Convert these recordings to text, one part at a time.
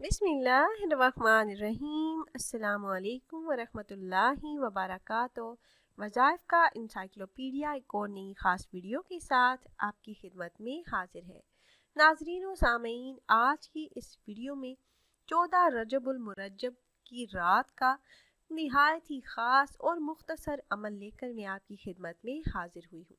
बिस्मिल्लाहिर्रहमानिर्रहीम। अस्सलामु अलैकुम वरहमतुल्लाहि वबरकातुहू। वज़ाइफ का इंसाइक्लोपीडिया एक और नई ख़ास वीडियो के साथ आपकी खिदमत में हाजिर है। नाज़रीन व सामीन, आज की इस वीडियो में 14 रजबुल मुरज्जब की रात का निहायत ही ख़ास और मुख्तसर अमल लेकर मैं आपकी खिदमत में हाजिर हुई हूँ।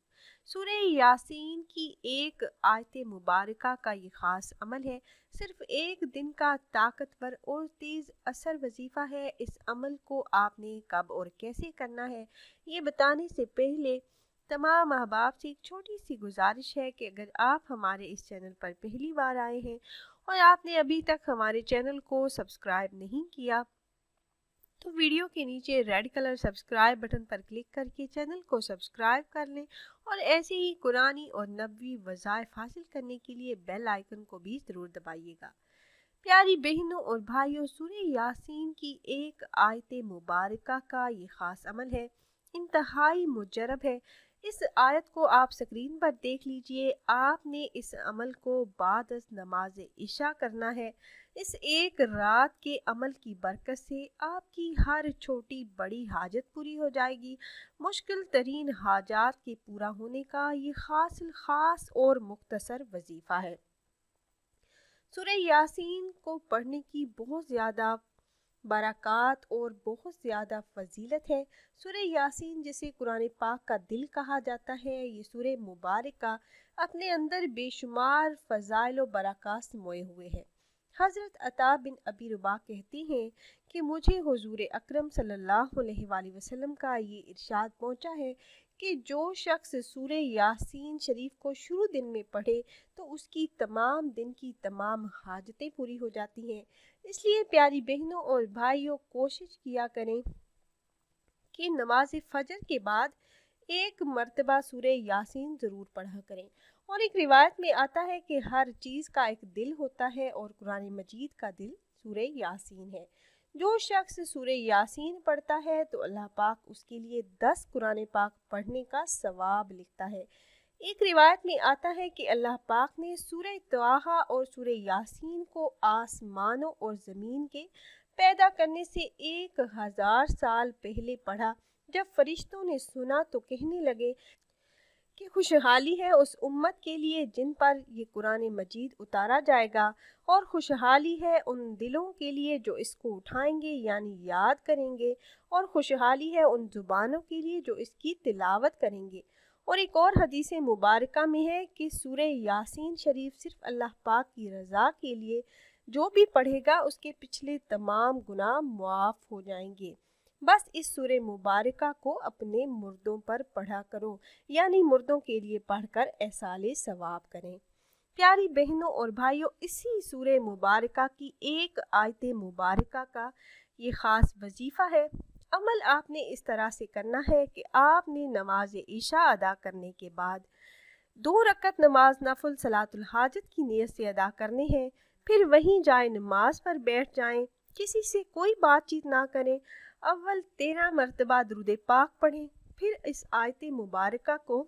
सूरह यासीन की एक आयत मुबारका का ये ख़ास अमल है। सिर्फ एक दिन का ताकतवर और तेज़ असर वजीफ़ा है। इस अमल को आपने कब और कैसे करना है, ये बताने से पहले तमाम अहबाब से एक छोटी सी गुजारिश है कि अगर आप हमारे इस चैनल पर पहली बार आए हैं और आपने अभी तक हमारे चैनल को सब्सक्राइब नहीं किया, तो वीडियो के नीचे रेड कलर सब्सक्राइब बटन पर क्लिक करके चैनल को सब्सक्राइब कर लें और ऐसे ही कुरानी और नबवी वज़ाइफ हासिल करने के लिए बेल आइकन को भी ज़रूर दबाइएगा। प्यारी बहनों और भाइयों, सूरह यासीन की एक आयत मुबारका का ये ख़ास अमल है, इंतहाई मुजरब है। इस आयत को आप स्क्रीन पर देख लीजिए। आपने इस अमल को बाद नमाज इशा करना है। इस एक रात के अमल की बरकत से आपकी हर छोटी बड़ी हाजत पूरी हो जाएगी। मुश्किल तरीन हाजात के पूरा होने का ये खास और मुख्तसर वजीफ़ा है। सूरह यासीन को पढ़ने की बहुत ज़्यादा बरक़ात और बहुत ज़्यादा फजीलत है। सूरह यासीन जिसे कुरान पाक का दिल कहा जाता है, ये सूरह मुबारका अपने अंदर बेशुमार फ़ज़ाइल और बरक़ात समोए हुए है। हज़रत अता बिन अबी रुबा कहती हैं कि मुझे हुज़ूर अकरम सल्लल्लाहु अलैहि वसल्लम का ये इरशाद पहुँचा है कि जो शख्स सूरह यासीन शरीफ को शुरू दिन में पढ़े तो उसकी तमाम दिन की तमाम हाजतें पूरी हो जाती हैं। इसलिए प्यारी बहनों और भाइयों, कोशिश किया करें कि नमाज फजर के बाद एक मर्तबा सूरह यासीन ज़रूर पढ़ा करें। और एक रिवायत में आता है कि हर चीज़ का एक दिल होता है और कुरान मजीद का दिल सूरह यासीन है। जो शख्स सूरह यासीन पढ़ता है तो अल्लाह पाक उसके लिए 10 कुरान पाक पढ़ने का सवाब लिखता है। एक रिवायत में आता है कि अल्लाह पाक ने सूरह तवाहा और सूरह यासीन को आसमानों और ज़मीन के पैदा करने से 1000 साल पहले पढ़ा। जब फरिश्तों ने सुना तो कहने लगे कि खुशहाली है उस उम्मत के लिए जिन पर ये कुरान मजीद उतारा जाएगा, और खुशहाली है उन दिलों के लिए जो इसको उठाएंगे यानी याद करेंगे, और खुशहाली है उन जुबानों के लिए जो इसकी तिलावत करेंगे। और एक और हदीस मुबारका में है कि सूरह यासीन शरीफ सिर्फ अल्लाह पाक की रज़ा के लिए जो भी पढ़ेगा उसके पिछले तमाम गुनाह मुआफ़ हो जाएंगे। बस इस सूरह मुबारका को अपने मुर्दों पर पढ़ा करो, यानी मुर्दों के लिए पढ़कर एहसाले सवाब करें। प्यारी बहनों और भाइयों, इसी सूरह मुबारका की एक आयत मुबारका का ये ख़ास वजीफ़ा है। अमल आपने इस तरह से करना है कि आपने नमाज इशा अदा करने के बाद 2 रकत नमाज नफल सलातुल हाजत की नीयत से अदा करने हैं। फिर वहीं जाए नमाज पर बैठ जाएं, किसी से कोई बातचीत ना करें। अव्वल 13 मरतबा दुरूद पाक पढ़ें। फिर इस आयत मुबारका को,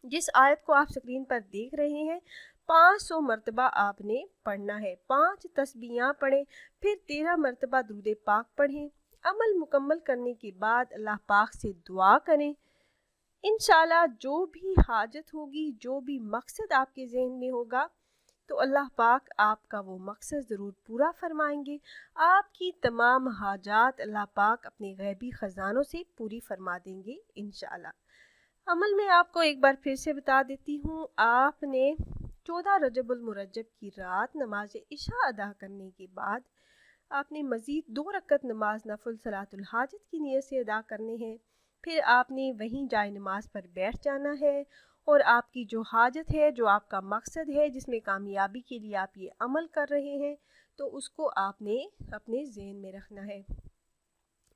जिस आयत को आप स्क्रीन पर देख रहे हैं, 500 मरतबा आपने पढ़ना है। 5 तस्बीहां पढ़ें, फिर 13 मरतबा दुरूद पाक पढ़ें। अमल मुकम्मल करने के बाद अल्लाह पाक से दुआ करें। इंशाल्लाह जो भी हाजत होगी, जो भी मकसद आपके जहन में होगा, तो अल्लाह पाक आपका वो मकसद ज़रूर पूरा फरमाएंगे। आपकी तमाम हाजात अल्लाह पाक अपने गैबी ख़जानों से पूरी फरमा देंगे इंशाल्लाह। अमल में आपको एक बार फिर से बता देती हूँ। आपने 14 रजबुल मुरज्जब की रात नमाज इशा अदा करने के बाद आपने मज़ीद 2 रकत नमाज नफल सलातुल हाजत की नीयत से अदा करने हैं। फिर आपने वहीं जाए नमाज पर बैठ जाना है और आपकी जो हाजत है, जो आपका मकसद है, जिसमें कामयाबी के लिए आप ये अमल कर रहे हैं, तो उसको आपने अपने ज़हन में रखना है।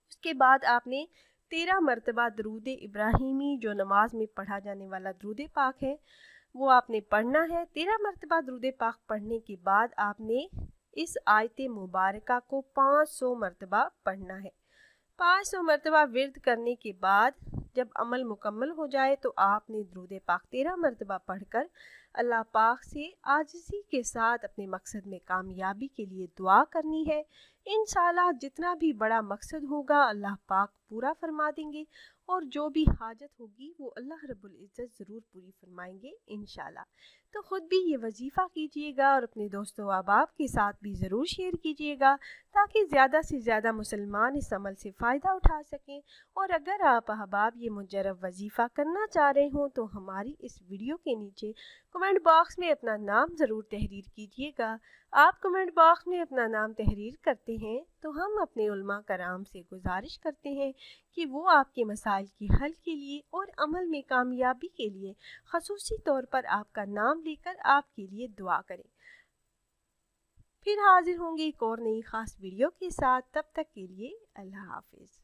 उसके बाद आपने 13 मरतबा दरूद इब्राहिमी, जो नमाज में पढ़ा जाने वाला दरूद पाक है, वो आपने पढ़ना है। 13 मरतबा दरूद पाक पढ़ने के बाद आपने इस आयत मुबारका को 500 मरतबा पढ़ना है। 500 मरतबा विर्द करने के बाद جب عمل مکمل ہو جائے تو آپ نے درود پاک 13 مرتبہ پڑھ کر اللہ پاک سے عاجزی کے ساتھ اپنے مقصد میں کامیابی کے لیے دعا کرنی ہے۔ انشاءاللہ جتنا بھی بڑا مقصد ہوگا اللہ پاک پورا فرما دیں گے، اور جو بھی حاجت ہوگی وہ اللہ رب العزت ضرور پوری فرمائیں گے انشاءاللہ۔ تو خود بھی یہ وظیفہ کیجیے گا اور اپنے دوستوں و احباب کے ساتھ بھی ضرور شیئر کیجیے گا، تاکہ زیادہ سے زیادہ مسلمان اس عمل سے فائدہ اٹھا سکیں۔ اور اگر آپ احباب یہ مجرب وظیفہ کرنا چاہ رہے ہوں تو ہماری اس ویڈیو کے نیچے کمنٹ باکس میں اپنا نام ضرور تحریر کیجیے گا۔ آپ کمنٹ باکس میں اپنا نام تحریر کرتے ہیں تو ہم اپنے علماء کرام سے گزارش کرتے ہیں کہ وہ آپ کے مسائل کی حل کے لیے اور عمل میں کامیابی کے لیے خصوصی طور پر آپ کا نام لے کر آپ کے لیے دعا کریں۔ پھر حاضر ہوں گے ایک اور نئی خاص ویڈیو کے ساتھ، تب تک کے لیے اللہ حافظ۔